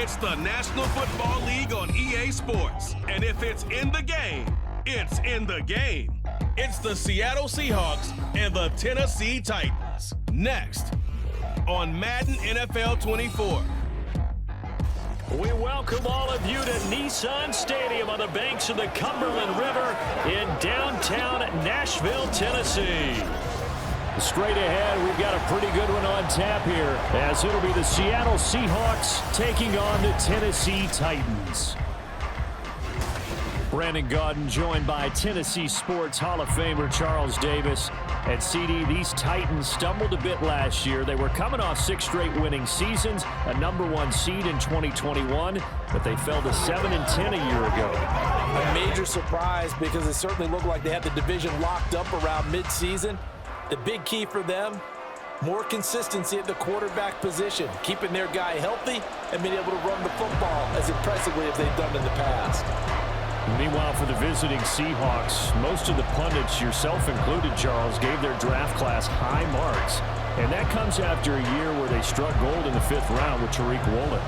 It's the National Football League on EA Sports. And if it's in the game, it's in the game. It's the Seattle Seahawks and the Tennessee Titans. Next on Madden NFL 24. We welcome all of you to Nissan Stadium on the banks of the Cumberland River in downtown Nashville, Tennessee. Straight ahead, we've got a pretty good one on tap here, as it'll be the Seattle Seahawks taking on the Tennessee Titans. Brandon Gaudin joined by Tennessee Sports Hall of Famer Charles Davis. And CD, these Titans stumbled a bit last year. They were coming off 6 straight winning seasons, a #1 seed in 2021, but they fell to 7-10 a year ago. A major surprise because it certainly looked like they had the division locked up around midseason. The big key for them, more consistency at the quarterback position, keeping their guy healthy and being able to run the football as impressively as they've done in the past. Meanwhile, for the visiting Seahawks, most of the pundits, yourself included, Charles, gave their draft class high marks. And that comes after a year where they struck gold in the 5th round with Tariq Woolen.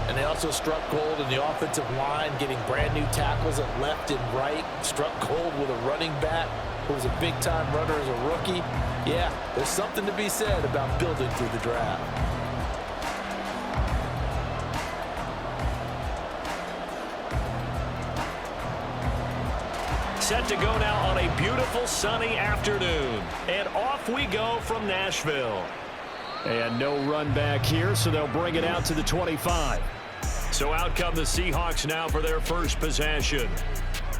And they also struck gold in the offensive line, getting brand new tackles at left and right, struck gold with a running back who was a big-time runner as a rookie. Yeah, there's something to be said about building through the draft. Set to go now on a beautiful sunny afternoon. And off we go from Nashville. And no run back here, so they'll bring it out to the 25. So out come the Seahawks now for their first possession.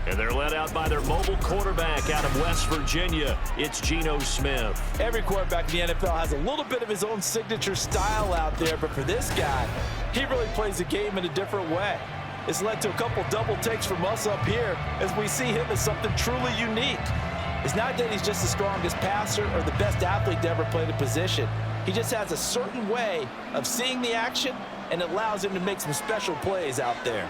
And they're led out by their mobile quarterback out of West Virginia. It's Geno Smith. Every quarterback in the NFL has a little bit of his own signature style out there, but for this guy, he really plays the game in a different way. It's led to a couple double takes from us up here as we see him as something truly unique. It's not that he's just the strongest passer or the best athlete to ever play the position. He just has a certain way of seeing the action, and it allows him to make some special plays out there.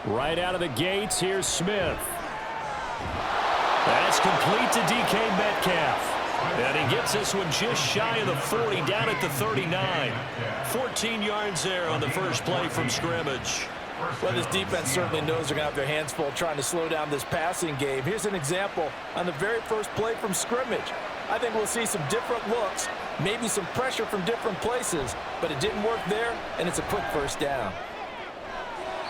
Right out of the gates, here's Smith. That's complete to DK Metcalf. And he gets this one just shy of the 40, down at the 39. 14 yards there on the first play from scrimmage. Well, this defense certainly knows they're going to have their hands full trying to slow down this passing game. Here's an example on the very first play from scrimmage. I think we'll see some different looks, maybe some pressure from different places, but it didn't work there, and it's a quick first down.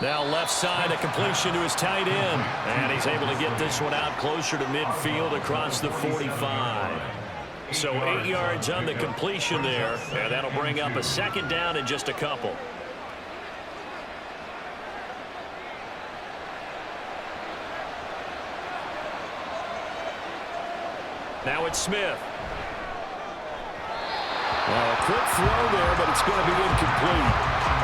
Now left side, a completion to his tight end. And he's able to get this one out closer to midfield across the 45. So 8 yards on the completion there. And that'll bring up a second down in just a couple. Now it's Smith. Well, a quick throw there, but it's going to be incomplete.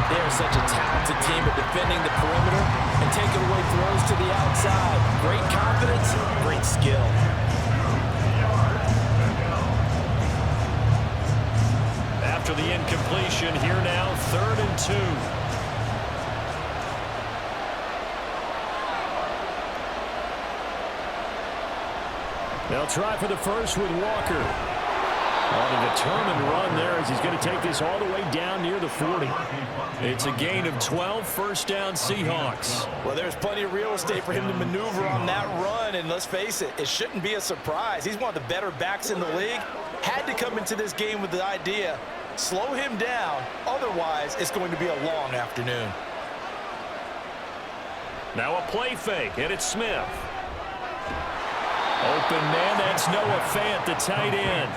They are such a talented team at defending the perimeter and taking away throws to the outside. Great confidence, great skill. After the incompletion, here now, 3rd and 2. They'll try for the first with Walker. On a determined run there as he's going to take this all the way down near the 40. It's a gain of 12, first down Seahawks. Well, there's plenty of real estate for him to maneuver on that run, and let's face it, it shouldn't be a surprise. He's one of the better backs in the league. Had to come into this game with the idea, slow him down, otherwise it's going to be a long afternoon. Now a play fake, and it's Smith. Open man, that's Noah Fant, the tight end.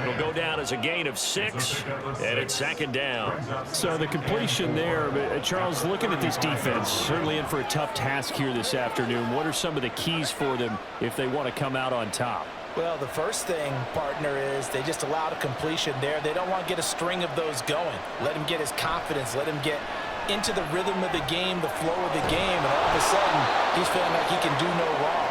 It'll go down as a gain of 6, and it's second down. So the completion there, Charles, looking at this defense, certainly in for a tough task here this afternoon. What are some of the keys for them if they want to come out on top? Well, the first thing, partner, is they just allowed a completion there. They don't want to get a string of those going. Let him get his confidence. Let him get into the rhythm of the game, the flow of the game, and all of a sudden, he's feeling like he can do no wrong.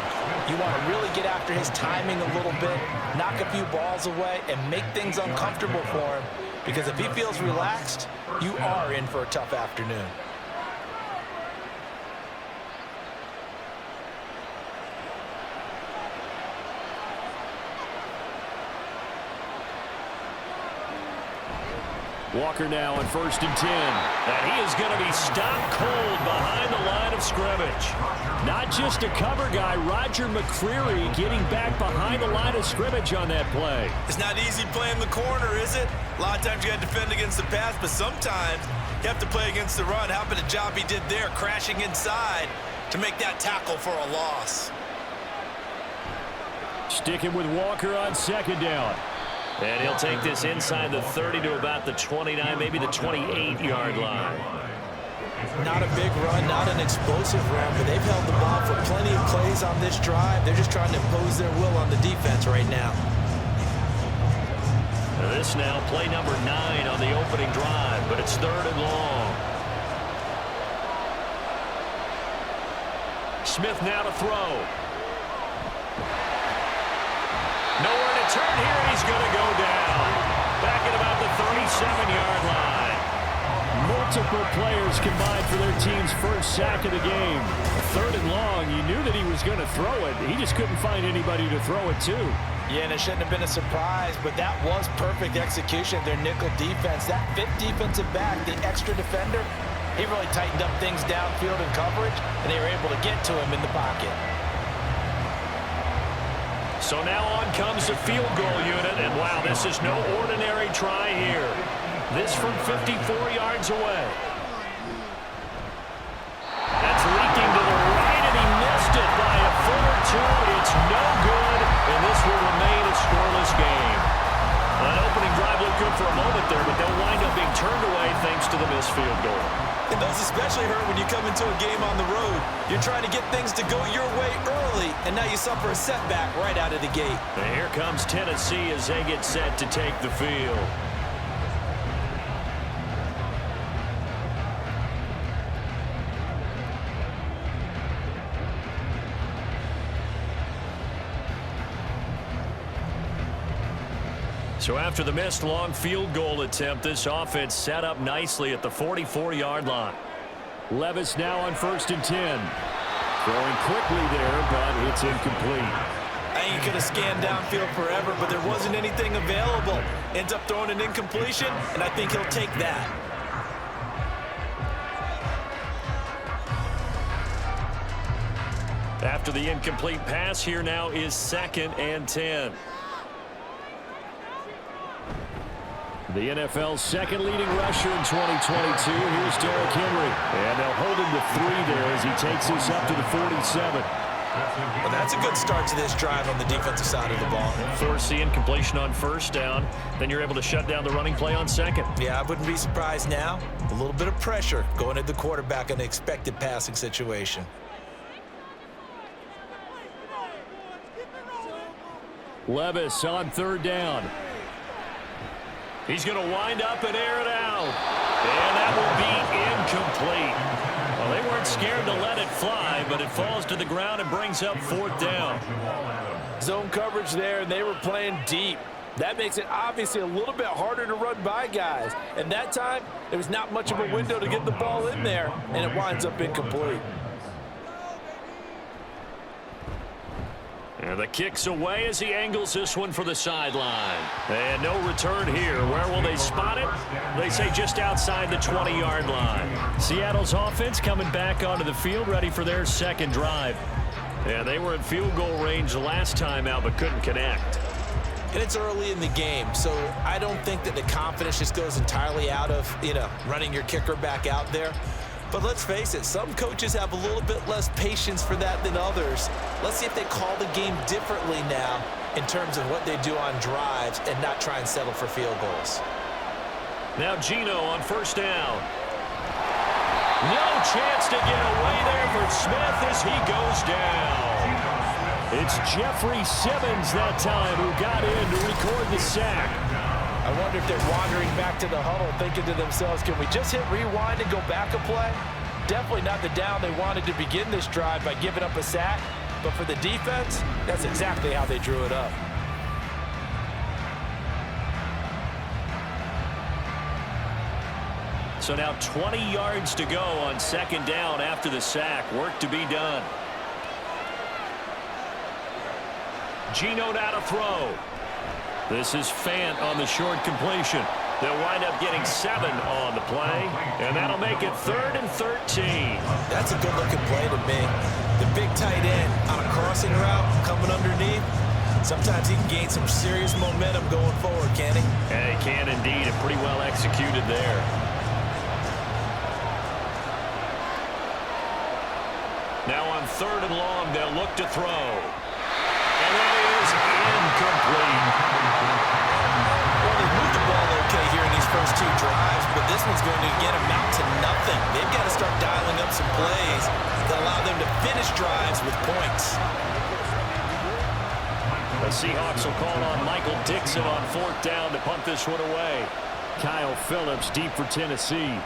You want to really get after his timing a little bit, knock a few balls away, and make things uncomfortable for him. Because if he feels relaxed, you are in for a tough afternoon. Walker now on 1st and 10. And he is going to be stopped cold behind the line of scrimmage. Not just a cover guy, Roger McCreary getting back behind the line of scrimmage on that play. It's not easy playing the corner, is it? A lot of times you got to defend against the pass, but sometimes you have to play against the run. How about the job he did there, crashing inside to make that tackle for a loss? Sticking with Walker on 2nd down. And he'll take this inside the 30 to about the 29, maybe the 28-yard line. Not a big run, not an explosive run, but they've held the ball for plenty of plays on this drive. They're just trying to impose their will on the defense right now. This now play number 9 on the opening drive, but it's 3rd and long. Smith now to throw. Nowhere to turn here, and he's going to go down. Back at about the 37-yard line. Multiple players combined for their team's first sack of the game. 3rd and long, you knew that he was going to throw it. He just couldn't find anybody to throw it to. Yeah, and it shouldn't have been a surprise, but that was perfect execution of their nickel defense. That 5th defensive back, the extra defender, he really tightened up things downfield in coverage, and they were able to get to him in the pocket. So now on comes the field goal unit, and wow, this is no ordinary try here. This from 54 yards away. That's leaking to the right, and he missed it by a foot or two. It's no good, and this will remain a scoreless game. That opening drive looked good for a moment there, but they'll wind up being turned away thanks to the missed field goal. And those especially hurt when you come into a game on the road. You're trying to get things to go your way early, and now you suffer a setback right out of the gate. And here comes Tennessee as they get set to take the field. So after the missed long field goal attempt, this offense set up nicely at the 44-yard line. Levis now on 1st and 10. Throwing quickly there, but it's incomplete. I think he could have scanned downfield forever, but there wasn't anything available. Ends up throwing an incompletion, and I think he'll take that. After the incomplete pass, here now is 2nd and 10. The NFL's second leading rusher in 2022. Here's Derrick Henry. And they'll hold him to 3 there as he takes this up to the 47. Well, that's a good start to this drive on the defensive side of the ball. Force the incompletion on 1st down. Then you're able to shut down the running play on 2nd. Yeah, I wouldn't be surprised now. A little bit of pressure going at the quarterback in an expected passing situation. Levis on 3rd down. He's going to wind up and air it out. And that will be incomplete. Well, they weren't scared to let it fly, but it falls to the ground and brings up 4th down. Zone coverage there, and they were playing deep. That makes it obviously a little bit harder to run by guys. And that time, there was not much of a window to get the ball in there, and it winds up incomplete. And the kick's away as he angles this one for the sideline. And no return here. Where will they spot it? They say just outside the 20-yard line. Seattle's offense coming back onto the field, ready for their 2nd drive. Yeah, they were in field goal range the last time out, but couldn't connect. And it's early in the game, so I don't think that the confidence just goes entirely out of, running your kicker back out there. But let's face it, some coaches have a little bit less patience for that than others. Let's see if they call the game differently now in terms of what they do on drives and not try and settle for field goals. Now Geno on 1st down. No chance to get away there for Smith as he goes down. It's Jeffrey Simmons that time who got in to record the sack. I wonder if they're wandering back to the huddle thinking to themselves, can we just hit rewind and go back a play? Definitely not the down they wanted to begin this drive by giving up a sack. But for the defense, that's exactly how they drew it up. So now 20 yards to go on 2nd down after the sack. Work to be done. Geno now to throw. This is Fant on the short completion. They'll wind up getting 7 on the play, and that'll make it 3rd and 13. That's a good-looking play to me. The big tight end on a crossing route coming underneath. Sometimes he can gain some serious momentum going forward, can he? Yeah, he can indeed, and pretty well executed there. Now on 3rd and long, they'll look to throw. And that is incomplete. Well, they moved the ball okay here in these first 2 drives, but this one's going to again amount to nothing. They've got to start dialing up some plays that allow them to finish drives with points. The Seahawks will call on Michael Dixon on 4th down to punt this one away. Kyle Phillips deep for Tennessee.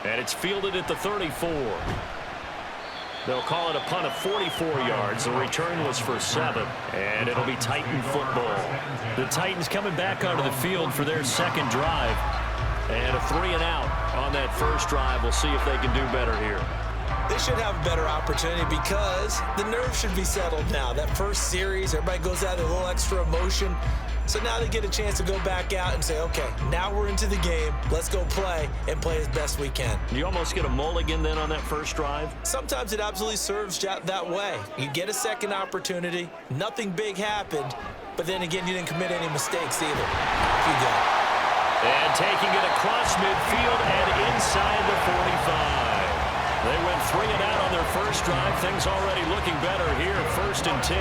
And it's fielded at the 34. They'll call it a punt of 44 yards. The return was for 7, and it'll be Titan football. The Titans coming back onto the field for their 2nd drive. And a 3-and-out on that first drive. We'll see if they can do better here. They should have a better opportunity because the nerves should be settled now. That first series, everybody goes out with a little extra emotion. So now they get a chance to go back out and say, okay, now we're into the game. Let's go play and play as best we can. You almost get a mulligan then on that first drive? Sometimes it absolutely serves that way. You get a second opportunity. Nothing big happened. But then again, you didn't commit any mistakes either. Off you go. And taking it across midfield and inside the 45. They went 3-and-out on their first drive. Things already looking better here. 1st and 10.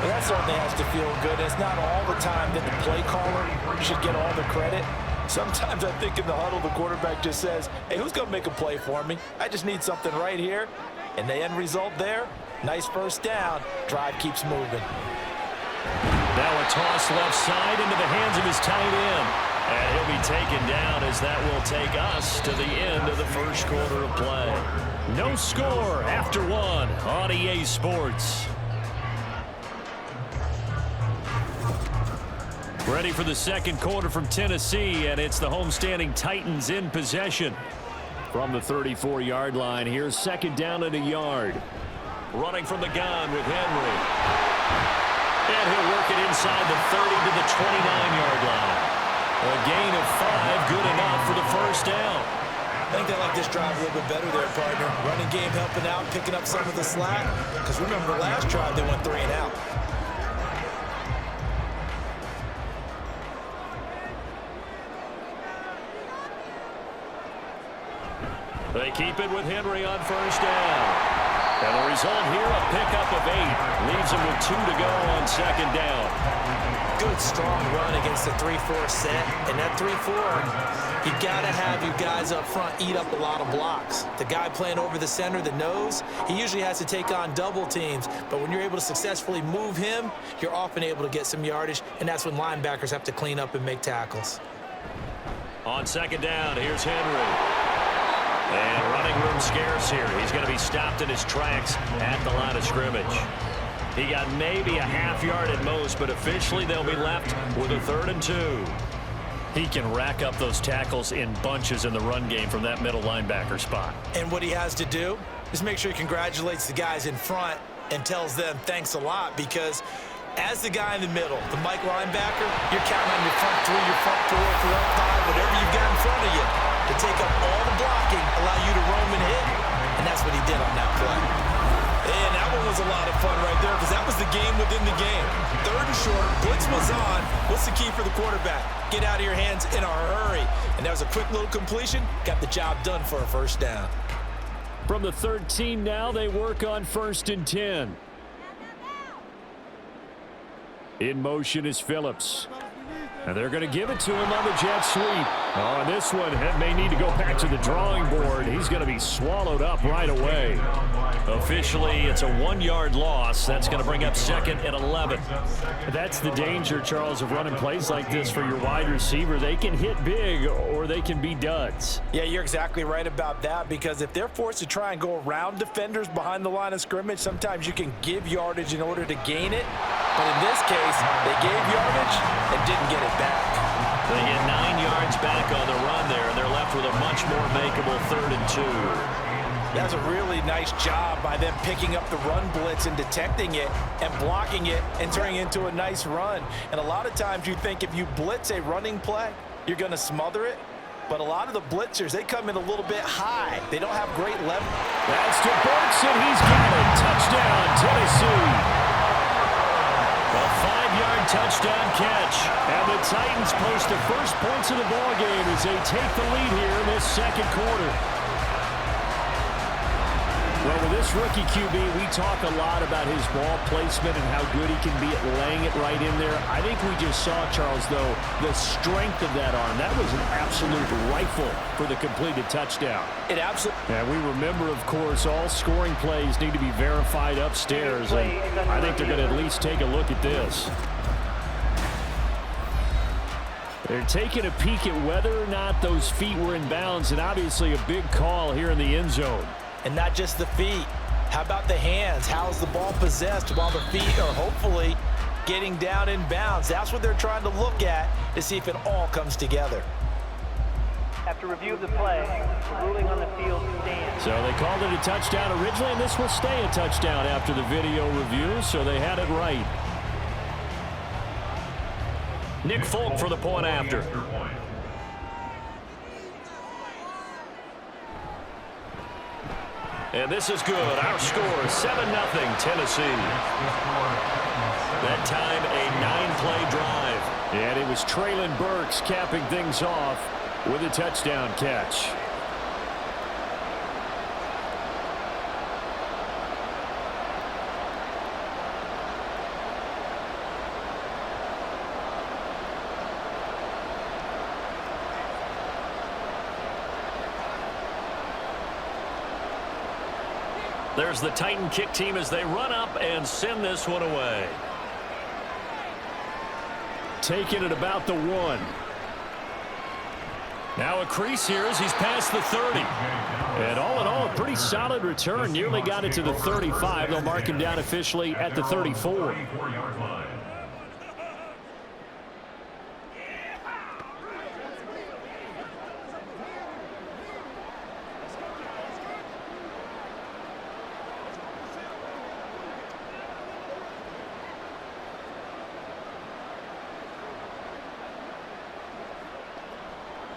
Well, that certainly has to feel good. It's not all the time that the play caller should get all the credit. Sometimes I think in the huddle, the quarterback just says, hey, who's going to make a play for me? I just need something right here. And the end result there, nice first down. Drive keeps moving. Now a toss left side into the hands of his tight end. And he'll be taken down as that will take us to the end of the first quarter of play. No score after 1 on EA Sports. Ready for the 2nd quarter from Tennessee, and it's the homestanding Titans in possession. From the 34-yard line, here's 2nd down and a yard. Running from the gun with Henry. And he'll work it inside the 30 to the 29-yard line. A gain of 5, good enough for the first down. I think they like this drive a little bit better there, partner. Running game helping out, picking up some of the slack. Because remember, the last drive they went 3-and-out. They keep it with Henry on first down. And the result here, a pickup of 8. Leaves him with 2 to go on 2nd down. Good, strong run against the 3-4 set. And that 3-4, you got to have your guys up front eat up a lot of blocks. The guy playing over the center, the nose, he usually has to take on double teams. But when you're able to successfully move him, you're often able to get some yardage. And that's when linebackers have to clean up and make tackles. On 2nd down, here's Henry. And running room scarce here. He's going to be stopped in his tracks at the line of scrimmage. He got maybe a half yard at most, but officially they'll be left with a 3rd and 2. He can rack up those tackles in bunches in the run game from that middle linebacker spot. And what he has to do is make sure he congratulates the guys in front and tells them thanks a lot, because as the guy in the middle, the Mike linebacker, you're counting on your front 3, your front 4, front 5, whatever you've got in front of you to take up all the blocking, allow you to roam and hit, and that's what he did on that play. And that one was a lot of fun right there, because that was the game within the game. 3rd and short, blitz was on. What's the key for the quarterback? Get out of your hands in a hurry. And that was a quick little completion, got the job done for a first down. From the 13 now, they work on 1st and 10. In motion is Phillips. And they're going to give it to him on the jet sweep. On this one, it may need to go back to the drawing board. He's going to be swallowed up right away. Officially, it's a 1-yard loss. That's going to bring up 2nd and 11. That's the danger, Charles, of running plays like this for your wide receiver. They can hit big or they can be duds. Yeah, you're exactly right about that, because if they're forced to try and go around defenders behind the line of scrimmage, sometimes you can give yardage in order to gain it. But in this case, they gave yardage and didn't get it back. They get 9 yards back on the run there, and they're left with a much more makeable 3rd and 2. That's a really nice job by them picking up the run blitz and detecting it and blocking it and turning it into a nice run. And a lot of times you think if you blitz a running play, you're going to smother it. But a lot of the blitzers, they come in a little bit high. They don't have great leverage. That's to Burks, and he's got it. Touchdown, Tennessee. A 5-yard touchdown catch. And the Titans post the first points of the ballgame as they take the lead here in this second quarter. Well, with this rookie QB, we talk a lot about his ball placement and how good he can be at laying it right in there. I think we just saw, Charles, though, the strength of that arm. That was an absolute rifle for the completed touchdown. It absolutely. And we remember, of course, all scoring plays need to be verified upstairs. And I think they're going to at least take a look at this. They're taking a peek at whether or not those feet were in bounds, and obviously a big call here in the end zone. And not just the feet. How about the hands? How's the ball possessed while the feet are hopefully getting down in bounds? That's what they're trying to look at to see if it all comes together. After review of the play, ruling on the field stands. So they called it a touchdown originally, and this will stay a touchdown after the video review, so they had it right. Nick Folk for the point after. And this is good. Our score is 7-0 Tennessee. That time a 9-play drive. And it was Treylon Burks capping things off with a touchdown catch. There's the Titan kick team as they run up and send this one away. Taking it about the 1. Now a crease here as he's past the 30. And all in all, a pretty solid return. Nearly got it to the 35. They'll mark him down officially at the 34.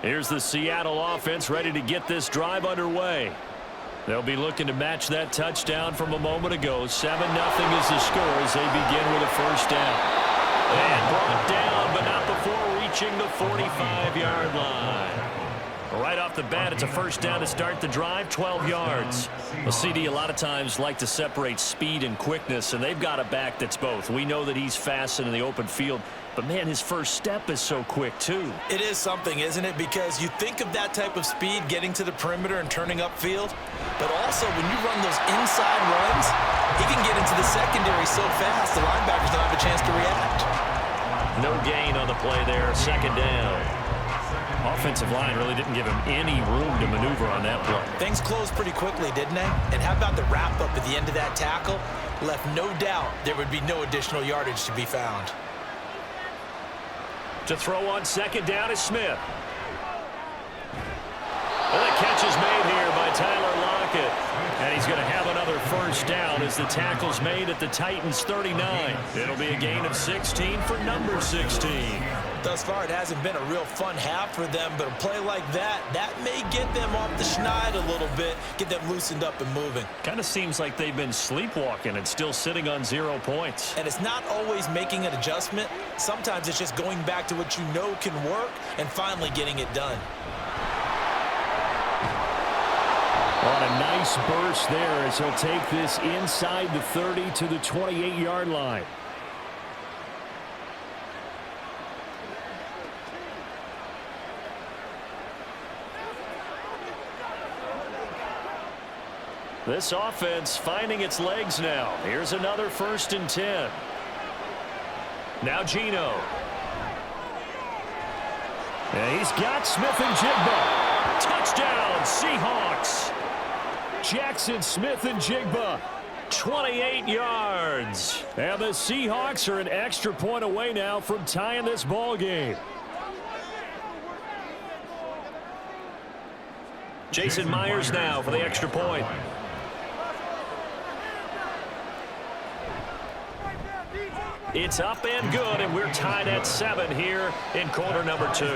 Here's the Seattle offense ready to get this drive underway. They'll be looking to match that touchdown from a moment ago. 7-0 is the score as they begin with a first down. And brought down, but not before reaching the 45-yard line. Right off the bat, it's a first down to start the drive, 12 yards. Well, CD, a lot of times like to separate speed and quickness, and they've got a back that's both. We know that he's fast in the open field, but, man, his first step is so quick, too. It is something, isn't it? Because you think of that type of speed getting to the perimeter and turning upfield, but also when you run those inside runs, he can get into the secondary so fast the linebackers don't have a chance to react. No gain on the play there, second down. Offensive line really didn't give him any room to maneuver on that play. Things closed pretty quickly, didn't they? And how about the wrap-up at the end of that tackle? Left no doubt there would be no additional yardage to be found. To throw on second down is Smith. Well, the catch is made here by Tyler Lockett. And he's going to have another first down as the tackle's made at the Titans' 39. It'll be a gain of 16 for number 16. Thus far, it hasn't been a real fun half for them, but a play like that may get them off the schneid a little bit, get them loosened up and moving. Kind of seems like they've been sleepwalking and still sitting on 0 points. And it's not always making an adjustment. Sometimes it's just going back to what you know can work and finally getting it done. On a nice burst there as he'll take this inside the 30 to the 28-yard line. This offense finding its legs now. Here's another 1st and 10. Now Geno. And he's got Smith and Jigba. Touchdown, Seahawks. Jackson Smith and Jigba, 28 yards. And the Seahawks are an extra point away now from tying this ball game. Jason Myers now for the extra point. It's up and good, and we're tied at 7 here in quarter number 2.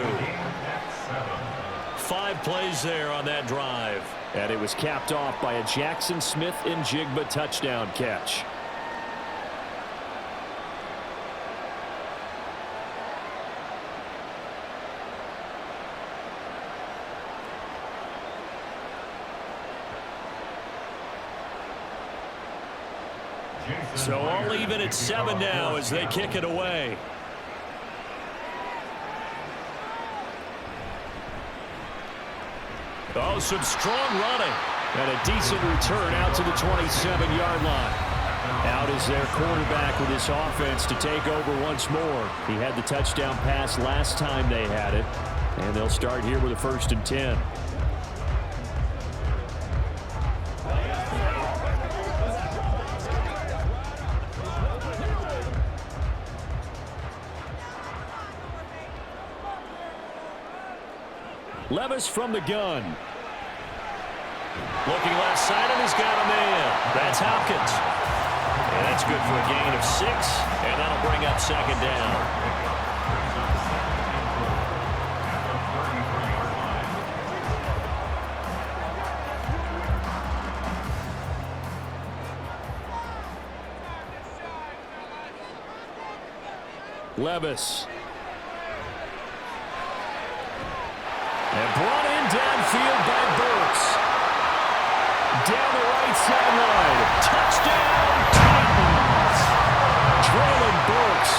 5 plays there on that drive. And it was capped off by a Jackson Smith-Njigba touchdown catch. So all even at 7 now as they kick it away. Oh, some strong running. And a decent return out to the 27-yard line. Out is their quarterback with his offense to take over once more. He had the touchdown pass last time they had it. And they'll start here with a 1st and 10. Levis from the gun. Looking left side, and he's got a man. That's Hopkins. And that's good for a gain of 6, and that'll bring up 2nd down. Levis. And brought in downfield by Burks. Down the right sideline. Touchdown, Titans. Traylon Burks.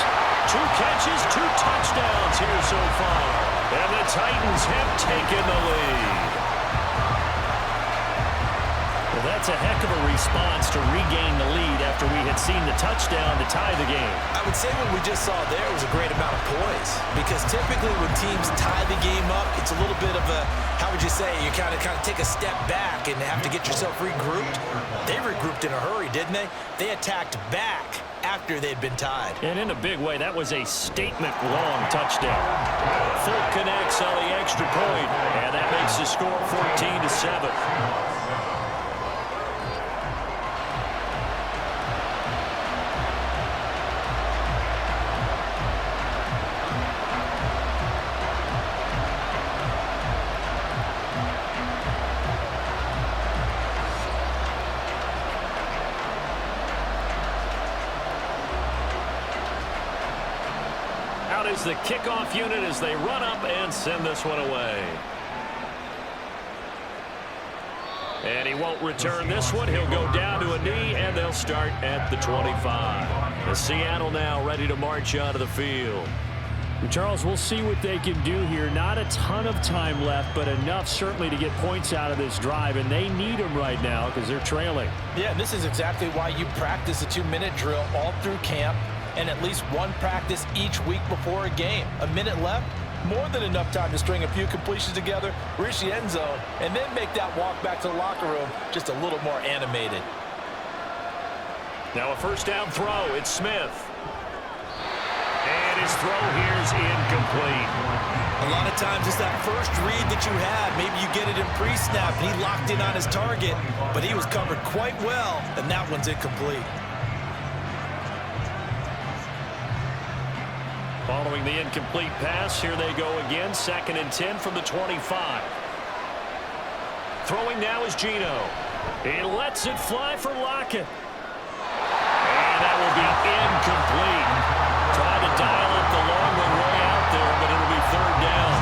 2 catches, 2 touchdowns here so far. And the Titans have taken the lead. Well, that's a heck of a response to regain the lead after we had seen the touchdown to tie the game. I would say what we just saw there was a great amount of poise, because typically when teams tie the game up, it's a little bit of a, how would you say, you kind of take a step back and have to get yourself regrouped. They regrouped in a hurry, didn't they? They attacked back after they'd been tied. And in a big way, that was a statement-long touchdown. Full connects on the extra point, and that makes the score 14-7. The kickoff unit as they run up and send this one away. And he won't return this one. He'll go down to a knee, and they'll start at the 25. The Seattle now ready to march onto the field. Charles, we'll see what they can do here. Not a ton of time left, but enough certainly to get points out of this drive, and they need them right now because they're trailing. Yeah, and this is exactly why you practice a 2-minute drill all through camp, and at least one practice each week before a game. A minute left, more than enough time to string a few completions together, reach the end zone, and then make that walk back to the locker room just a little more animated. Now a 1st down throw. It's Smith. And his throw here's incomplete. A lot of times it's that first read that you have. Maybe you get it in pre-snap, and he locked in on his target, but he was covered quite well, and that one's incomplete. Following the incomplete pass, here they go again. 2nd and 10 from the 25. Throwing now is Geno. He lets it fly for Lockett. And that will be incomplete. Trying to dial up the long one way out there, but it'll be 3rd down.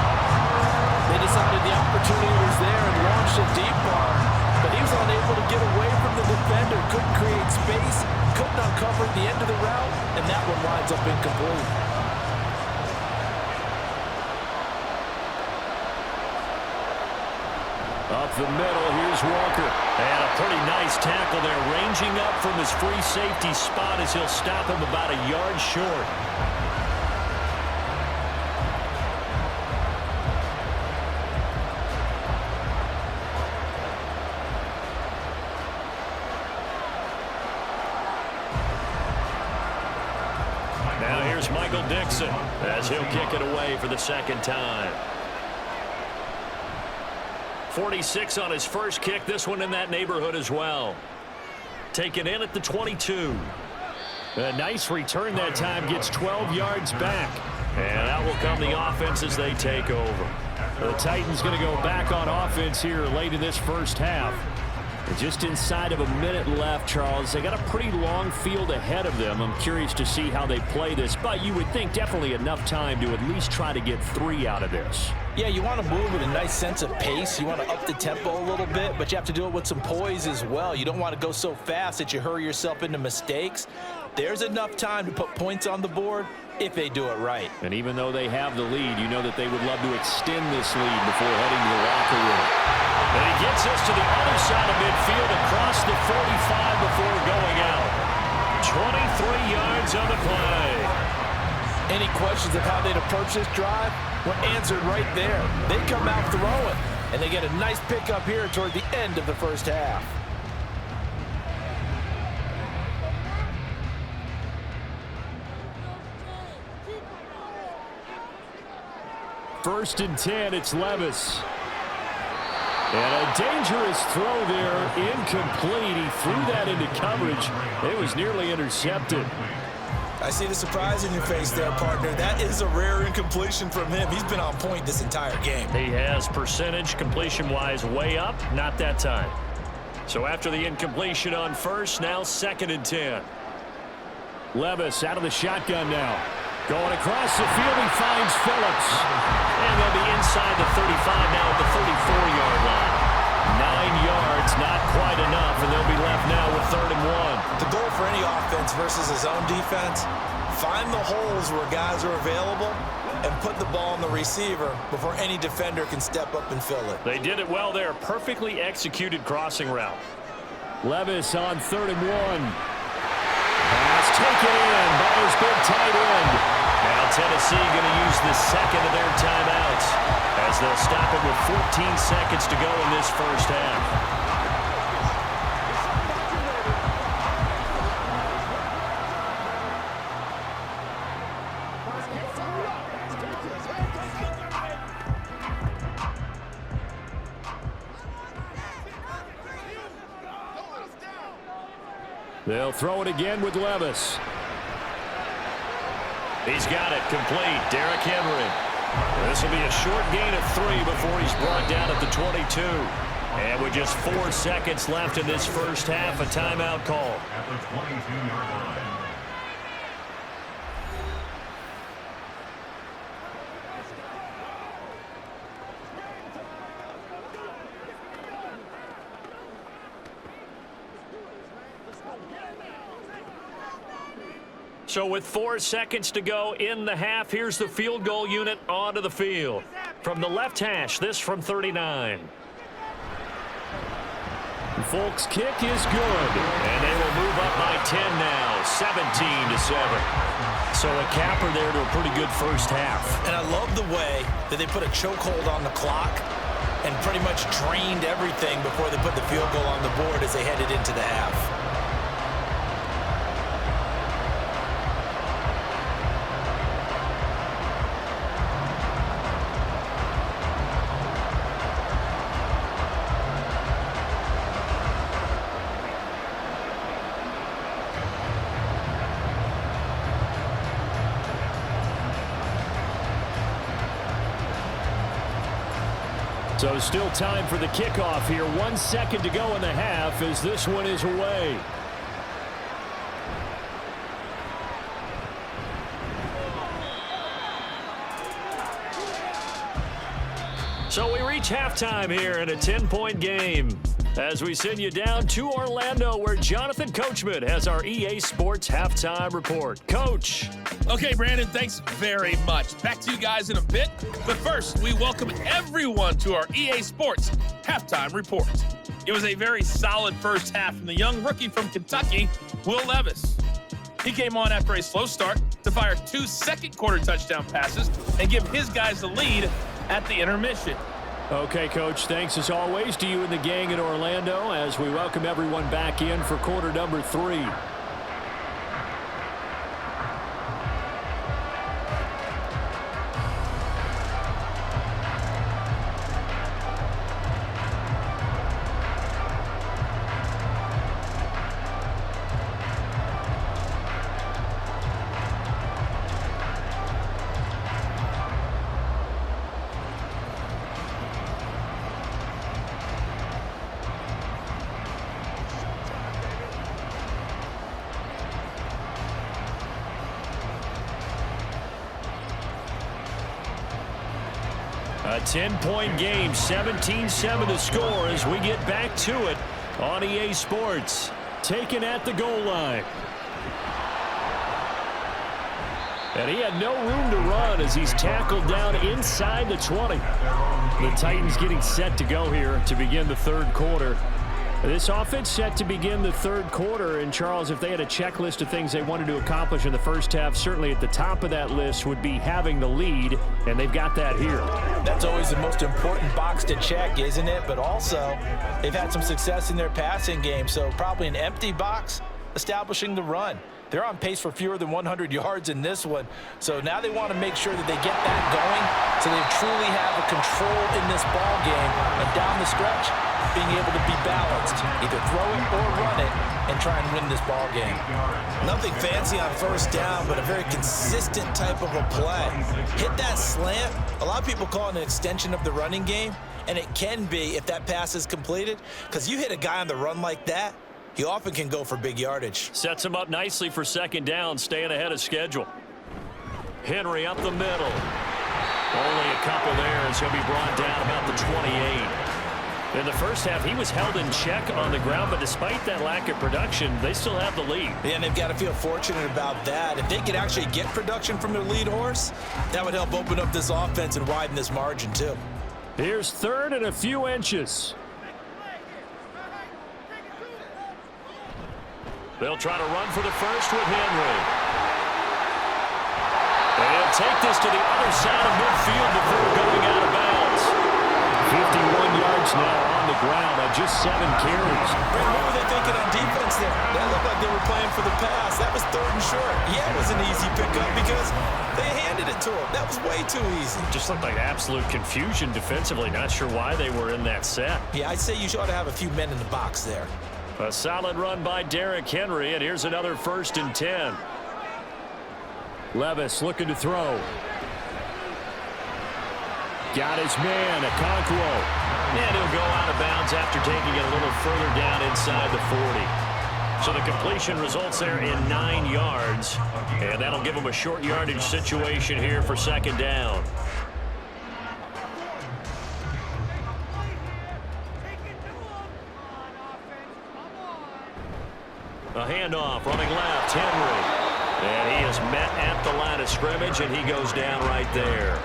They decided the opportunity was there and launched a deep ball, but he was unable to get away from the defender. Couldn't create space, couldn't uncover the end of the route, and that one winds up incomplete. Up the middle, here's Walker. And a pretty nice tackle there, ranging up from his free safety spot as he'll stop him about a yard short. Now here's Michael Dixon as he'll kick it away for the 2nd time. 46 on his first kick. This one in that neighborhood as well. Taken in at the 22. A nice return that time. Gets 12 yards back. And out will come the offense as they take over. The Titans going to go back on offense here late in this first half. Just inside of a minute left, Charles. They got a pretty long field ahead of them. I'm curious to see how they play this, but you would think definitely enough time to at least try to get 3 out of this. Yeah, you want to move with a nice sense of pace. You want to up the tempo a little bit, but you have to do it with some poise as well. You don't want to go so fast that you hurry yourself into mistakes. There's enough time to put points on the board if they do it right. And even though they have the lead, you know that they would love to extend this lead before heading to the locker room. And he gets us to the other side of midfield across the 45 before going out. 23 yards on the play. Any questions of how they'd approach this drive? Were answered right there. They come out throwing, and they get a nice pickup here toward the end of the first half. First and 10, it's Levis. And a dangerous throw there, incomplete. He threw that into coverage. It was nearly intercepted. I see the surprise in your face there, partner. That is a rare incompletion from him. He's been on point this entire game. He has percentage completion-wise way up, not that time. So after the incompletion on first, now 2nd and 10. Levis out of the shotgun now. Going across the field, he finds Phillips. And they'll be inside the 35 now at the 34-yard line. 9 yards, not quite enough, and they'll be left now with 3rd and 1. The goal for any offense versus his own defense, find the holes where guys are available and put the ball on the receiver before any defender can step up and fill it. They did it well there. Perfectly executed crossing route. Levis on 3rd and 1. Pass taken in by his big tight end. Now Tennessee going to use the second of their timeouts as they'll stop it with 14 seconds to go in this first half. They'll throw it again with Levis. He's got it complete. Derrick Henry. This will be a short gain of 3 before he's brought down at the 22. And with just 4 seconds left in this first half, a timeout call. At the 22-yard line. So with 4 seconds to go in the half, here's the field goal unit onto the field. From the left hash, this from 39. Folk's kick is good. And they will move up by 10 now, 17-7. So a capper there to a pretty good first half. And I love the way that they put a chokehold on the clock and pretty much drained everything before they put the field goal on the board as they headed into the half. So still time for the kickoff here. 1 second to go in the half as this one is away. So we reach halftime here in a 10-point game as we send you down to Orlando where Jonathan Coachman has our EA Sports Halftime Report. Coach. Okay, Brandon, thanks very much. Back to you guys in a bit. But first, we welcome everyone to our EA Sports Halftime Report. It was a very solid first half from the young rookie from Kentucky, Will Levis. He came on after a slow start to fire 2 second-quarter touchdown passes and give his guys the lead at the intermission. Okay, Coach, thanks as always to you and the gang in Orlando as we welcome everyone back in for quarter number 3. A 10-point game, 17-7 the score as we get back to it on EA Sports. Taken at the goal line. And he had no room to run as he's tackled down inside the 20. The Titans getting set to go here to begin the third quarter. This offense set to begin the third quarter. And, Charles, if they had a checklist of things they wanted to accomplish in the first half, certainly at the top of that list would be having the lead, and they've got that here. That's always the most important box to check, isn't it? But also, they've had some success in their passing game, so probably an empty box establishing the run. They're on pace for fewer than 100 yards in this one. So now they want to make sure that they get that going so they truly have a control in this ball game. And down the stretch, being able to be balanced, either throw it or run it and try and win this ball game. Nothing fancy on first down, but a very consistent type of a play. Hit that slant. A lot of people call it an extension of the running game, and it can be if that pass is completed, because you hit a guy on the run like that, he often can go for big yardage. Sets him up nicely for second down, staying ahead of schedule. Henry up the middle. Only a couple there as he'll be brought down about the 28. In the first half, he was held in check on the ground, but despite that lack of production, they still have the lead. Yeah, and they've got to feel fortunate about that. If they could actually get production from their lead horse, that would help open up this offense and widen this margin, too. Here's third and a few inches. They'll try to run for the first with Henry. They'll take this to the other side of midfield before going out of bounds. 51 yards now on the ground on just 7 carries. Brent, what were they thinking on defense there? That looked like they were playing for the pass. That was third and short. Yeah, it was an easy pickup because they handed it to him. That was way too easy. Just looked like absolute confusion defensively. Not sure why they were in that set. Yeah, I'd say you ought to have a few men in the box there. A solid run by Derrick Henry, and here's another 1st and 10. Levis looking to throw. Got his man, Okonkwo. And he'll go out of bounds after taking it a little further down inside the 40. So the completion results there in 9 yards, and that'll give him a short yardage situation here for second down. A handoff, running left, Henry. And he is met at the line of scrimmage, and he goes down right there.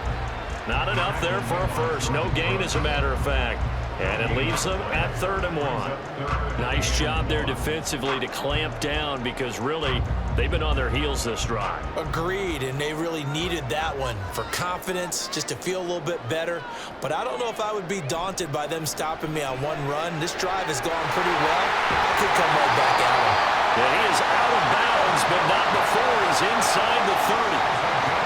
Not enough there for a first. No gain, as a matter of fact. And it leaves them at 3rd and 1. Nice job there defensively to clamp down because, really, they've been on their heels this drive. Agreed, and they really needed that one for confidence, just to feel a little bit better. But I don't know if I would be daunted by them stopping me on one run. This drive has gone pretty well. I could come right back at him. And he is out of bounds, but not before he's inside the 30.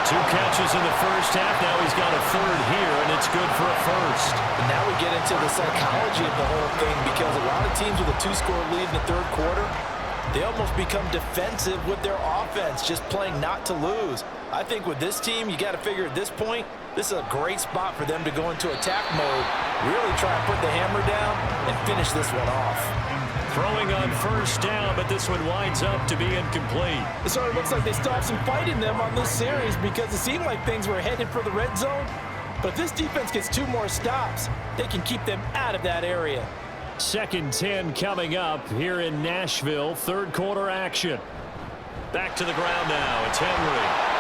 2 catches in the first half. Now he's got a 3rd here, and it's good for a first. And now we get into the psychology of the whole thing because a lot of teams with a 2-score lead in the third quarter, they almost become defensive with their offense, just playing not to lose. I think with this team, you got to figure at this point, this is a great spot for them to go into attack mode, really try and put the hammer down and finish this one off. Throwing on first down, but this one winds up to be incomplete. It sort of looks like they stopped some fight in them on this series because it seemed like things were headed for the red zone. But if this defense gets 2 more stops, they can keep them out of that area. 2nd 10 coming up here in Nashville. 3rd quarter action. Back to the ground now. It's Henry.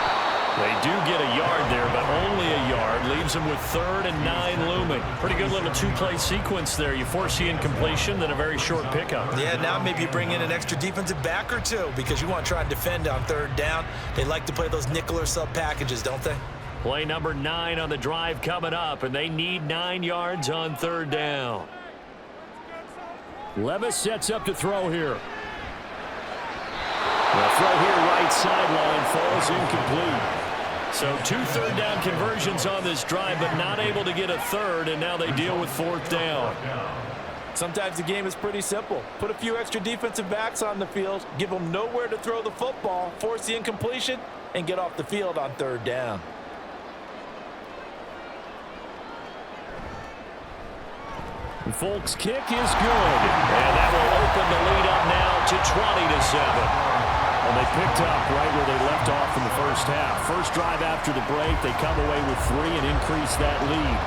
They do get a yard there, but only a yard. Leaves them with 3rd and 9 looming. Pretty good little 2-play sequence there. You force the incompletion, then a very short pickup. Yeah, now maybe you bring in an extra defensive back or 2 because you want to try and defend on 3rd down. They like to play those nickel or sub packages, don't they? Play number 9 on the drive coming up, and they need 9 yards on 3rd down. Levis sets up to throw here. The throw here right sideline falls incomplete. So 2 3rd down conversions on this drive, but not able to get a 3rd, and now they deal with 4th down. Sometimes the game is pretty simple. Put a few extra defensive backs on the field, give them nowhere to throw the football, force the incompletion, and get off the field on 3rd down. Folk's kick is good, and that will open the lead up now to 20-7. And they picked up right where they left off in the first half. First drive after the break, they come away with 3 and increase that lead.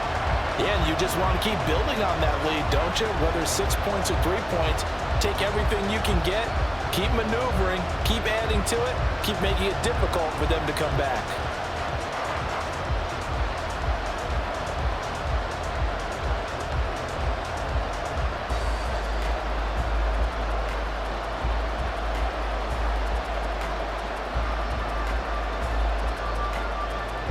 Yeah, and you just want to keep building on that lead, don't you? Whether it's 6 points or 3 points, take everything you can get, keep maneuvering, keep adding to it, keep making it difficult for them to come back.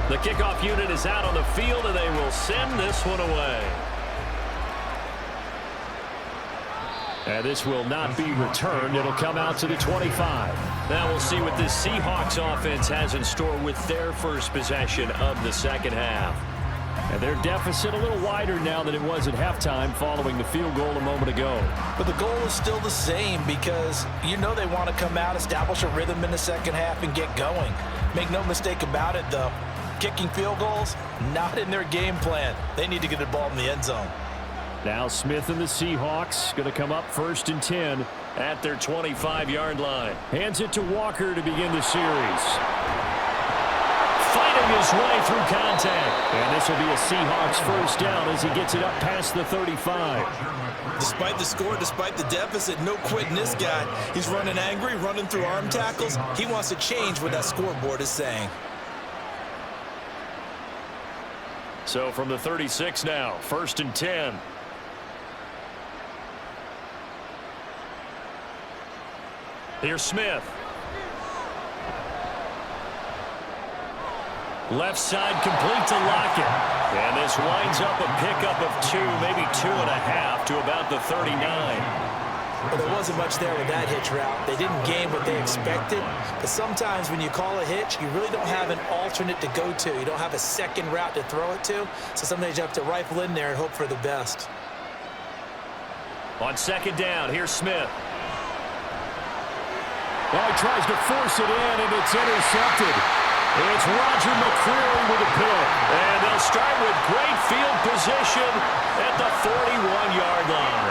The kickoff unit is out on the field, and they will send this one away. And this will not be returned. It'll come out to the 25. Now we'll see what this Seahawks offense has in store with their first possession of the second half. And their deficit a little wider now than it was at halftime following the field goal a moment ago. But the goal is still the same because you know they want to come out, establish a rhythm in the second half, and get going. Make no mistake about it, though. Kicking field goals, not in their game plan. They need to get the ball in the end zone. Now Smith and the Seahawks going to come up 1st and 10 at their 25-yard line. Hands it to Walker to begin the series. Fighting his way through contact. And this will be a Seahawks first down as he gets it up past the 35. Despite the score, despite the deficit, no quitting this guy. He's running angry, running through arm tackles. He wants to change what that scoreboard is saying. So from the 36 now, 1st and 10. Here's Smith. Left side complete to Lockett. And this winds up a pickup of 2, maybe 2.5 to about the 39. Well, there wasn't much there with that hitch route. They didn't gain what they expected. But sometimes when you call a hitch, you really don't have an alternate to go to. You don't have a second route to throw it to. So sometimes you have to rifle in there and hope for the best. On 2nd down, here's Smith. Oh, he tries to force it in, and it's intercepted. It's Roger McCreary with a pick. And they'll start with great field position at the 41-yard line.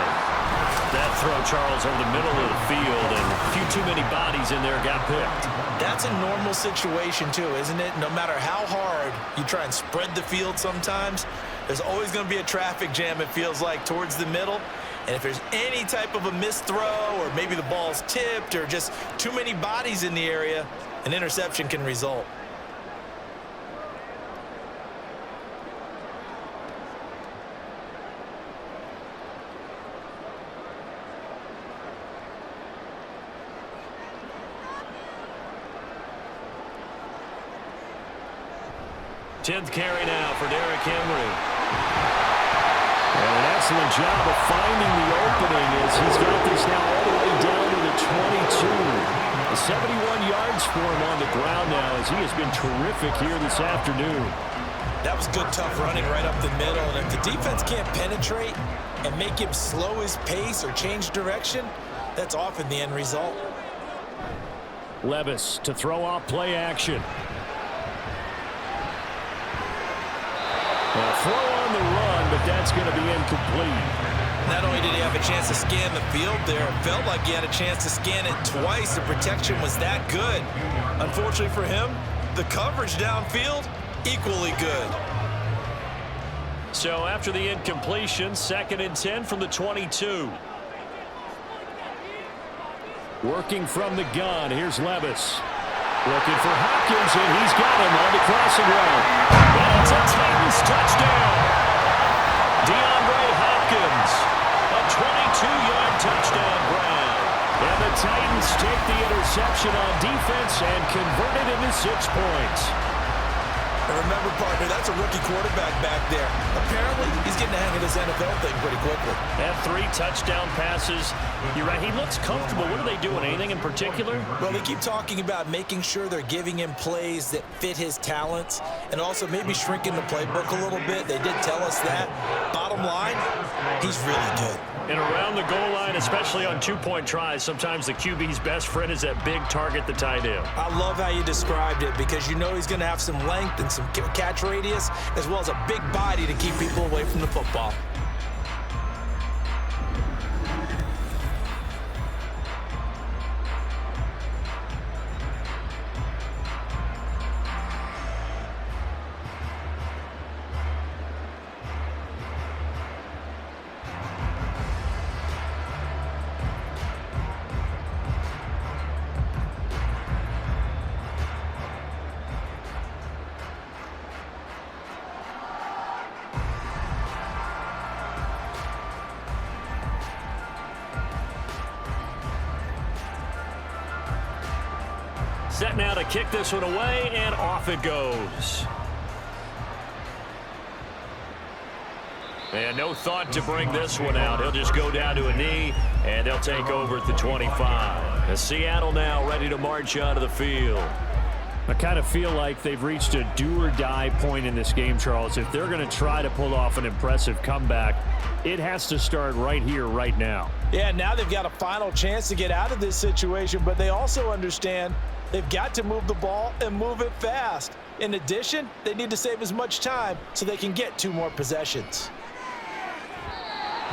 That throw, Charles, over the middle of the field, and a few too many bodies in there got picked. That's a normal situation, too, isn't it? No matter how hard you try and spread the field sometimes, there's always going to be a traffic jam, it feels like, towards the middle. And if there's any type of a missed throw or maybe the ball's tipped or just too many bodies in the area, an interception can result. Tenth carry now for Derrick Henry. And an excellent job of finding the opening as he's got this now all the way down to the 22. 71 yards for him on the ground now as he has been terrific here this afternoon. That was good, tough running right up the middle. And if the defense can't penetrate and make him slow his pace or change direction, that's often the end result. Levis to throw off play action. A throw on the run, but that's going to be incomplete. Not only did he have a chance to scan the field there, it felt like he had a chance to scan it twice. The protection was that good. Unfortunately for him, the coverage downfield, equally good. So after the incompletion, 2nd and 10 from the 22. Working from the gun, here's Levis. Looking for Hopkins, and he's got him on the crossing route. And it's a Titans touchdown. DeAndre Hopkins, a 22-yard touchdown grab. And the Titans take the interception on defense and convert it into 6 points. And remember, partner, that's a rookie quarterback back there. Apparently, he's getting the hang of this NFL thing pretty quickly. And 3 touchdown passes. You're right, he looks comfortable. What are they doing? Anything in particular? Well, they keep talking about making sure they're giving him plays that fit his talents and also maybe shrinking the playbook a little bit. They did tell us that. Bottom line, he's really good. And around the goal line, especially on 2-point tries, sometimes the QB's best friend is that big target, the tight end. I love how you described it because you know he's going to have some length and some catch radius as well as a big body to keep people away from the football. Set now to kick this one away, and off it goes. And no thought to bring this one out. He'll just go down to a knee, and they'll take over at the 25. As Seattle now ready to march out of the field. I kind of feel like they've reached a do-or-die point in this game, Charles. If they're going to try to pull off an impressive comeback, it has to start right here, right now. Yeah, now they've got a final chance to get out of this situation, but they also understand they've got to move the ball and move it fast. In addition, they need to save as much time so they can get 2 more possessions.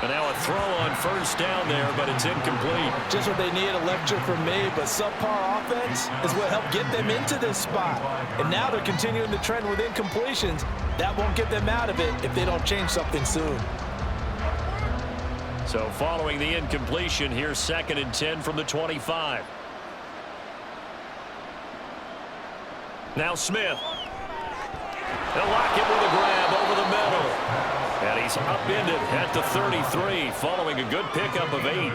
And now a throw on first down there, but it's incomplete. Just what they need, a lecture from me, but subpar offense is what helped get them into this spot. And now they're continuing the trend with incompletions. That won't get them out of it if they don't change something soon. So following the incompletion, here's 2nd and 10 from the 25. Now Smith. They'll lock it with a grab over the middle. And he's upended at the 33 following a good pickup of 8.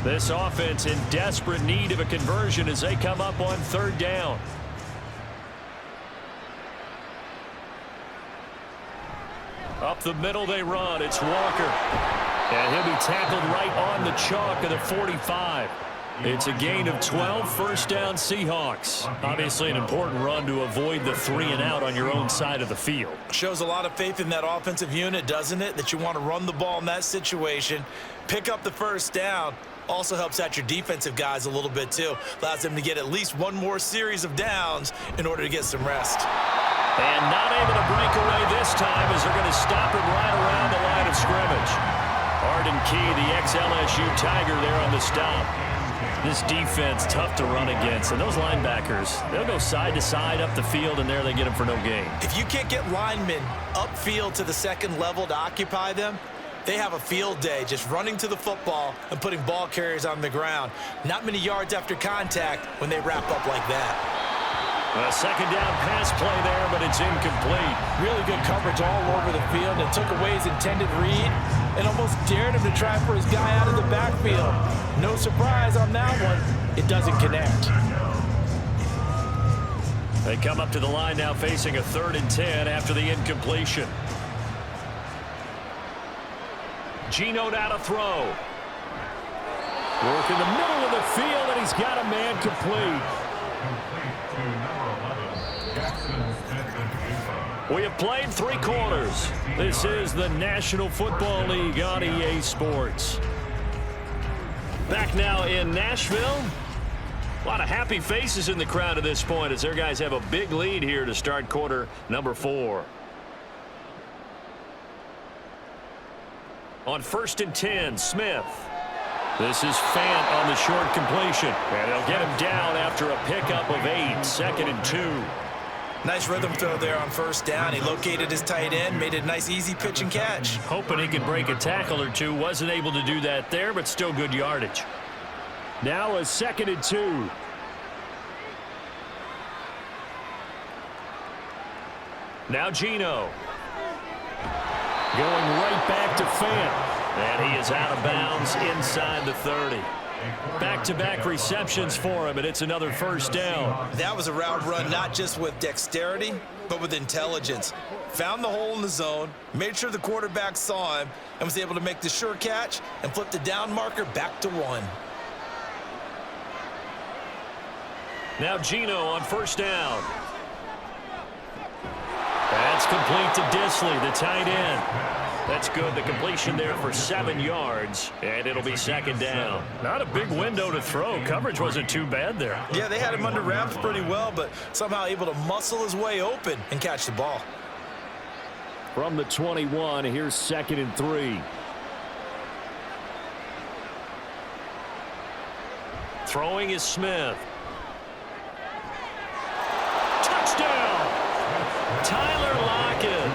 This offense in desperate need of a conversion as they come up on 3rd down. Up the middle they run. It's Walker. And he'll be tackled right on the chalk of the 45. It's a gain of 12, first down Seahawks. Obviously an important run to avoid the 3-and-out on your own side of the field. Shows a lot of faith in that offensive unit, doesn't it? That you want to run the ball in that situation, pick up the first down. Also helps out your defensive guys a little bit too. Allows them to get at least 1 more series of downs in order to get some rest. And not able to break away this time as they're going to stop it right around the line of scrimmage. Arden Key, the ex-LSU Tiger there on the stop. This defense tough to run against, and those linebackers, they'll go side to side up the field, and there they get them for no gain. If you can't get linemen upfield to the 2nd level to occupy them, they have a field day just running to the football and putting ball carriers on the ground. Not many yards after contact when they wrap up like that. A 2nd down pass play there, but it's incomplete. Really good coverage all over the field. It took away his intended read and almost dared him to try for his guy out of the backfield. No surprise on that one. It doesn't connect. They come up to the line now facing a 3rd and 10 after the incompletion. Geno now to throw. Work in the middle of the field, and he's got a man complete. We have played 3 quarters. This is the National Football League on EA Sports. Back now in Nashville. A lot of happy faces in the crowd at this point as their guys have a big lead here to start quarter number 4. On 1st and 10, Smith. This is Fant on the short completion. And they'll get him down after a pickup of 8, 2nd and 2. Nice rhythm throw there on first down. He located his tight end, made a nice easy pitch and catch. Hoping he could break a tackle or 2. Wasn't able to do that there, but still good yardage. Now a 2nd and 2. Now Geno. Going right back to Fant. And he is out of bounds inside the 30. Back-to-back receptions for him, and it's another first down. That was a route run not just with dexterity, but with intelligence. Found the hole in the zone, made sure the quarterback saw him, and was able to make the sure catch and flip the down marker back to 1. Now Geno on first down. That's complete to Disley, the tight end. That's good. The completion there for 7 yards, and it'll be 2nd down. Not a big window to throw. Coverage wasn't too bad there. Yeah, they had him under wraps pretty well, but somehow able to muscle his way open and catch the ball. From the 21, here's 2nd and 3. Throwing is Smith. Touchdown! Tyler Lockett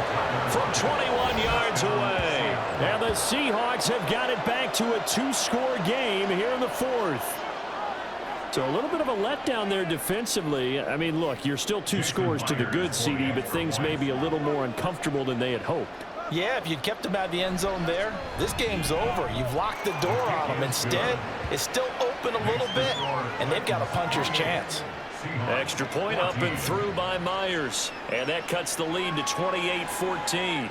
from 21 yards away. And the Seahawks have got it back to a 2-score game here in the 4th. So a little bit of a letdown there defensively. I mean, look, you're still 2 scores to the good, CD, but things may be a little more uncomfortable than they had hoped. Yeah, if you'd kept him out of the end zone there, this game's over. You've locked the door on him. Instead, it's still open a little bit, and they've got a puncher's chance. Extra point up and through by Myers. And that cuts the lead to 28-14.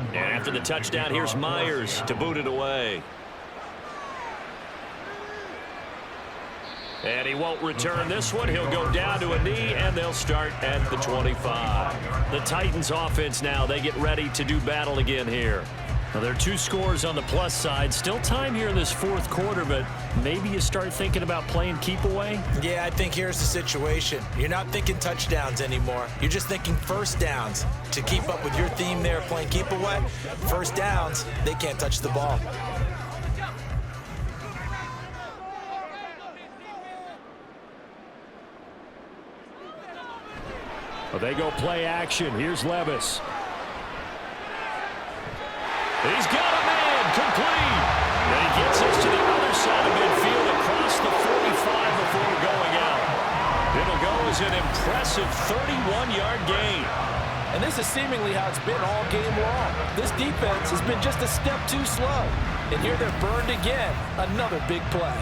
And after the touchdown, here's Myers to boot it away. And he won't return this one. He'll go down to a knee, and they'll start at the 25. The Titans offense now, they get ready to do battle again here. Well, there are 2 scores on the plus side. Still time here in this fourth quarter, but maybe you start thinking about playing keep away? Yeah, I think here's the situation. You're not thinking touchdowns anymore. You're just thinking first downs. To keep up with your theme there, playing keep away, first downs, they can't touch the ball. Well, they go play action. Here's Levis. He's got a man complete. And he gets us to the other side of midfield across the 45 before going out. It'll go as an impressive 31-yard gain. And this is seemingly how it's been all game long. This defense has been just a step too slow. And here they're burned again. Another big play.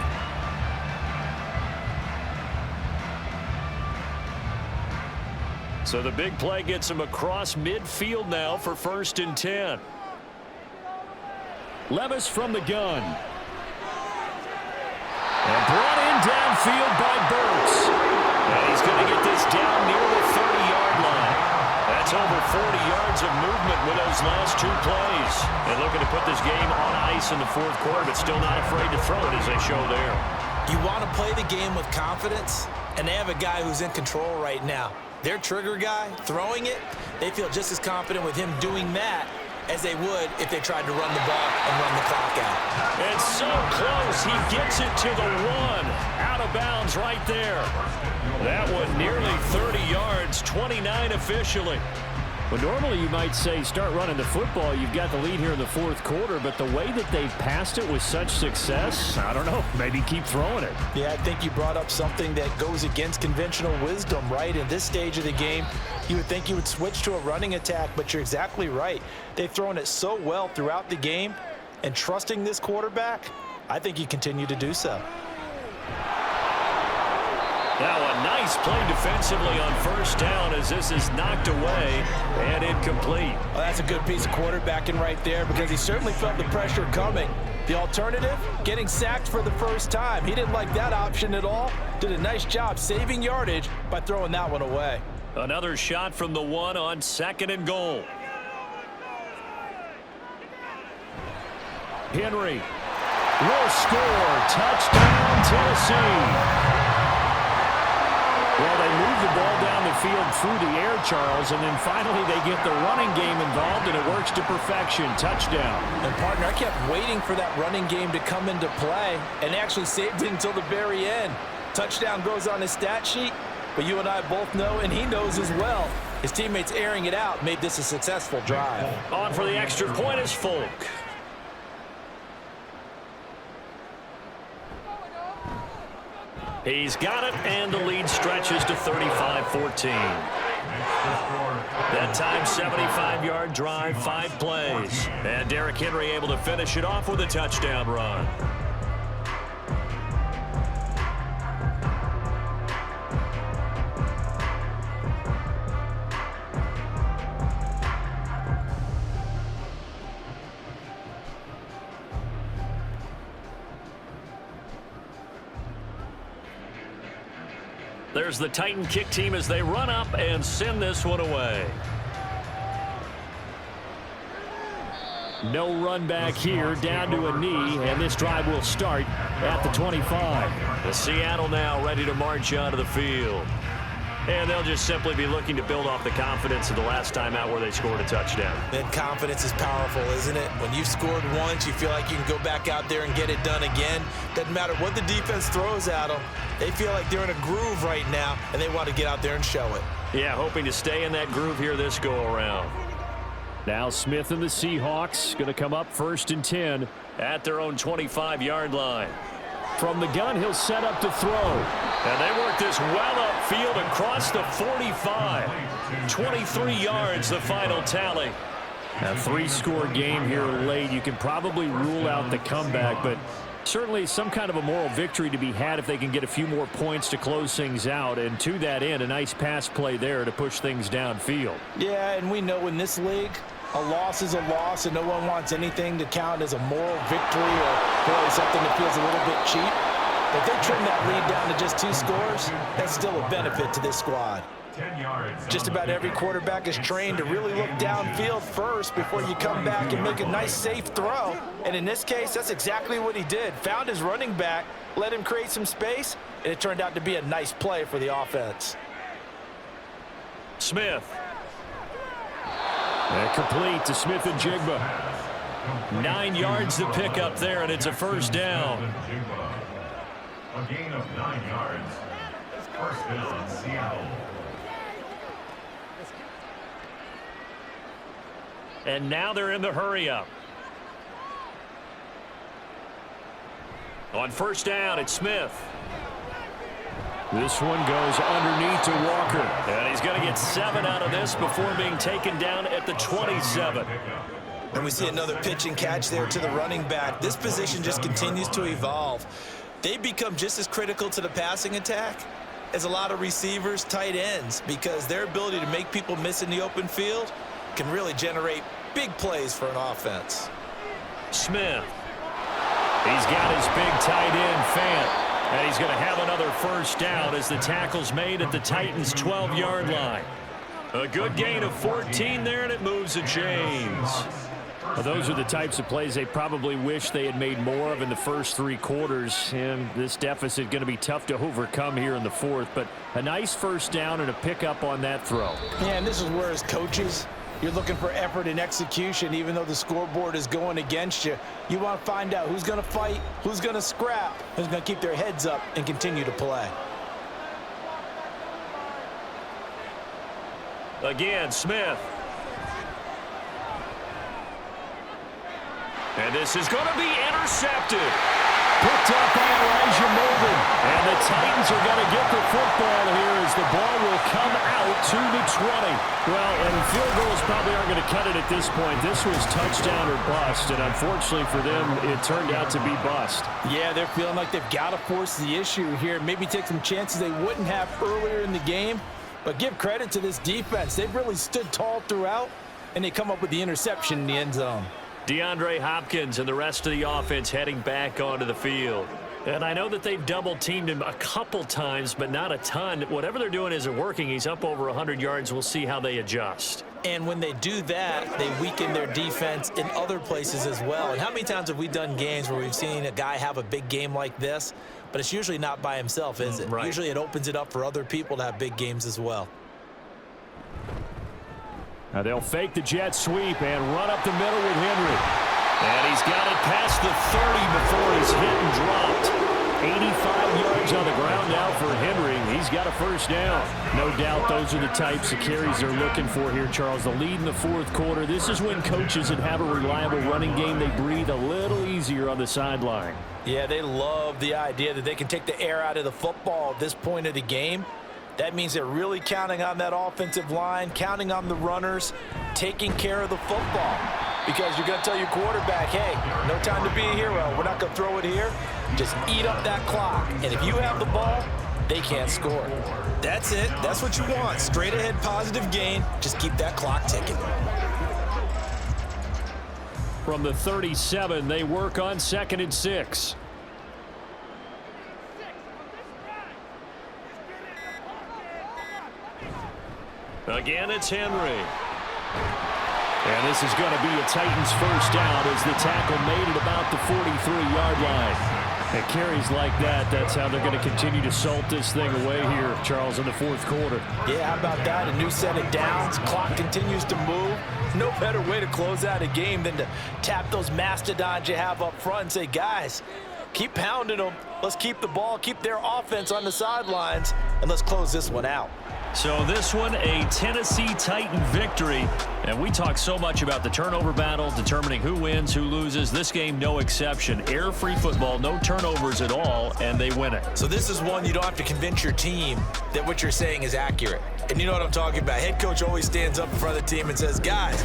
So the big play gets him across midfield now for 1st and 10. Levis from the gun. And brought in downfield by Burks. And he's going to get this down near the 30-yard line. That's over 40 yards of movement with those last 2 plays. And looking to put this game on ice in the fourth quarter, but still not afraid to throw it as they show there. You want to play the game with confidence, and they have a guy who's in control right now. Their trigger guy, throwing it, they feel just as confident with him doing that as they would if they tried to run the ball and run the clock out. And so close, he gets it to the 1. Out of bounds right there. That one nearly 30 yards, 29 officially. Well, normally you might say start running the football. You've got the lead here in the fourth quarter, but the way that they've passed it with such success, I don't know, maybe keep throwing it. Yeah, I think you brought up something that goes against conventional wisdom, right? In this stage of the game, you would think you would switch to a running attack, but you're exactly right. They've thrown it so well throughout the game, and trusting this quarterback, I think you continue to do so. Now a nice play defensively on 1st down as this is knocked away and incomplete. Well, that's a good piece of quarterbacking right there because he certainly felt the pressure coming. The alternative, getting sacked for the first time. He didn't like that option at all. Did a nice job saving yardage by throwing that one away. Another shot from the 1 on 2nd and goal. Henry will score. Touchdown, Tennessee. Well, they move the ball down the field through the air, Charles, and then finally they get the running game involved, and it works to perfection. Touchdown. And, partner, I kept waiting for that running game to come into play and actually saved it until the very end. Touchdown goes on his stat sheet, but you and I both know, and he knows as well, his teammates airing it out made this a successful drive. On for the extra point is Folk. He's got it, and the lead stretches to 35-14. That time, 75-yard drive, 5 plays. And Derrick Henry able to finish it off with a touchdown run. There's the Titan kick team as they run up and send this one away. No run back here, down to a knee, and this drive will start at the 25. The Seattle now ready to march onto the field. And they'll just simply be looking to build off the confidence of the last time out where they scored a touchdown. And confidence is powerful, isn't it? When you've scored once, you feel like you can go back out there and get it done again. Doesn't matter what the defense throws at them. They feel like they're in a groove right now, and they want to get out there and show it. Yeah, hoping to stay in that groove here this go-around. Now Smith and the Seahawks going to come up 1st and 10 at their own 25-yard line. From the gun, he'll set up to throw. And they work this well upfield across the 45. 23 yards, the final tally. A 3-score game here late. You can probably rule out the comeback, but certainly some kind of a moral victory to be had if they can get a few more points to close things out. And to that end, a nice pass play there to push things downfield. Yeah, and we know in this league, a loss is a loss, and no one wants anything to count as a moral victory or really something that feels a little bit cheap. But if they trim that lead down to just 2 scores, that's still a benefit to this squad. 10 yards. Just about every quarterback is trained to really look downfield first before you come back and make a nice, safe throw. And in this case, that's exactly what he did. Found his running back, let him create some space, and it turned out to be a nice play for the offense. Smith. And complete to Smith and Jigba. 9 yards to pick up there, and it's a first down. A gain of 9 yards. First down, Seattle. And now they're in the hurry-up. On first down, it's Smith. This one goes underneath to Walker. And he's going to get 7 out of this before being taken down at the 27. And we see another pitch and catch there to the running back. This position just continues to evolve. They become just as critical to the passing attack as a lot of receivers, tight ends, because their ability to make people miss in the open field can really generate big plays for an offense. Smith. He's got his big tight end, Fant. And he's going to have another first down as the tackle's made at the Titans' 12-yard line. A good gain of 14 there, and it moves the chains. Well, those are the types of plays they probably wish they had made more of in the first 3 quarters. And this deficit going to be tough to overcome here in the 4th. But a nice first down and a pickup on that throw. Yeah, and this is where as coaches, you're looking for effort and execution. Even though the scoreboard is going against you, you want to find out who's going to fight, who's going to scrap, who's going to keep their heads up and continue to play. Again, Smith. And this is going to be intercepted. Picked up by Elijah Molden. And the Titans are going to get the football here as the ball will come out to the 20. Well, and field goals probably aren't going to cut it at this point. This was touchdown or bust, and unfortunately for them, it turned out to be bust. Yeah, they're feeling like they've got to force the issue here. Maybe take some chances they wouldn't have earlier in the game. But give credit to this defense. They've really stood tall throughout, and they come up with the interception in the end zone. DeAndre Hopkins and the rest of the offense heading back onto the field. And I know that they've double-teamed him a couple times, but not a ton. Whatever they're doing isn't working. He's up over 100 yards. We'll see how they adjust. And when they do that, they weaken their defense in other places as well. And how many times have we done games where we've seen a guy have a big game like this, but it's usually not by himself, is it? Right. Usually it opens it up for other people to have big games as well. Now they'll fake the jet sweep and run up the middle with Henry. And he's got it past the 30 before he's hit and dropped. 85 yards on the ground now for Henry. He's got a first down. No doubt those are the types of carries they're looking for here, Charles. The lead in the 4th quarter. This is when coaches that have a reliable running game, they breathe a little easier on the sideline. Yeah, they love the idea that they can take the air out of the football at this point of the game. That means they're really counting on that offensive line, counting on the runners, taking care of the football. Because you're going to tell your quarterback, hey, no time to be a hero. We're not going to throw it here. Just eat up that clock. And if you have the ball, they can't score. That's it. That's what you want. Straight ahead positive gain. Just keep that clock ticking. From the 37, they work on 2nd and 6. Again, it's Henry. And this is going to be a Titans first down as the tackle made at about the 43-yard line. And carries like that, that's how they're going to continue to salt this thing away here, Charles, in the fourth quarter. Yeah, how about that? A new set of downs. Clock continues to move. No better way to close out a game than to tap those mastodons you have up front and say, guys, keep pounding them. Let's keep the ball, keep their offense on the sidelines, and let's close this one out. So this one, a Tennessee Titan victory. And we talk so much about the turnover battle, determining who wins, who loses. This game, no exception. Air-free football, no turnovers at all, and they win it. So this is one you don't have to convince your team that what you're saying is accurate. And you know what I'm talking about. Head coach always stands up in front of the team and says, guys,